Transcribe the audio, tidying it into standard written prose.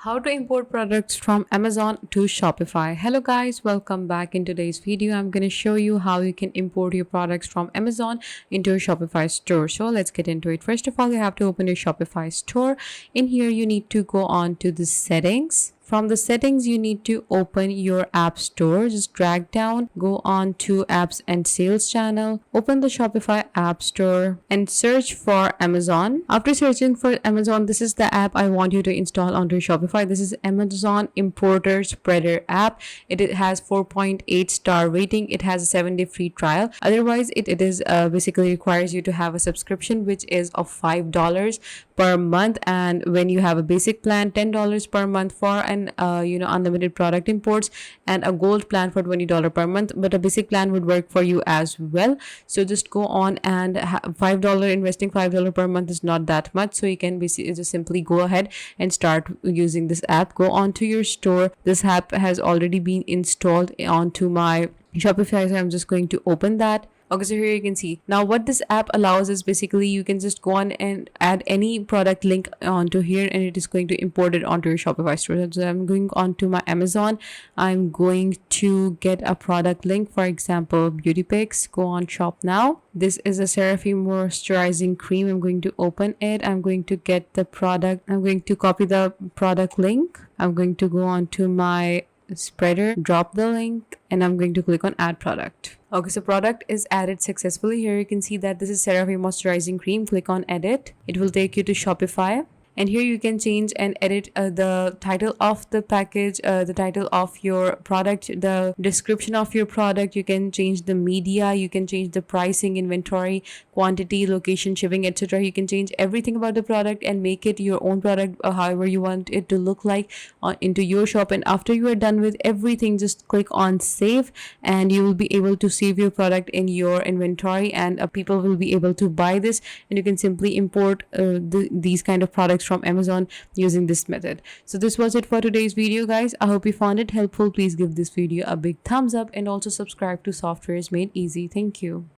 How to import products from Amazon to Shopify. Hello guys, welcome back. In today's video I'm going to show you how you can import your products from Amazon into your Shopify store. So let's get into it. First of all, you have to open your Shopify store. In here you need to go on to the settings. From the settings, you need to open your app store. Just drag down, go on to apps and sales channel, open the Shopify app store and search for Amazon. After searching for Amazon, this is the app I want you to install onto your Shopify. This is Amazon Importer Spreader app. It has 4.8 star rating. It has a 7-day free trial. Otherwise, it is basically requires you to have a subscription which is of $5 per month, and when you have a basic plan, $10 per month for an unlimited product imports, and a gold plan for $20 per month. But a basic plan would work for you as well. So just go on and $5 investing $5 per month is not that much, so you can basically just simply go ahead and start using this app. Go on to your store. This app has already been installed onto my Shopify, so I'm just going to open that. Okay, so here you can see. Now what this app allows is basically you can just go on and add any product link onto here, and it is going to import it onto your Shopify store. So I'm going on to my Amazon. I'm going to get a product link, for example, beauty picks. Go on shop now. This is a CeraVe moisturizing cream. I'm going to open it. I'm going to get the product. I'm going to copy the product link. I'm going to go on to my spreader, drop the link, and I'm going to click on add product. Okay, so product is added successfully. Here you can see that this is CeraVe moisturizing cream. Click on edit. It will take you to Shopify. And here you can change and edit the title of the package, the title of your product, the description of your product. You can change the media, you can change the pricing, inventory, quantity, location, shipping, etc. You can change everything about the product and make it your own product, however you want it to look like into your shop. And after you are done with everything, just click on save, and you will be able to save your product in your inventory, and people will be able to buy this, and you can simply import these kind of products from Amazon using this method. So this was it for today's video, guys. I hope you found it helpful. Please give this video a big thumbs up and also subscribe to Softwares Made Easy. Thank you.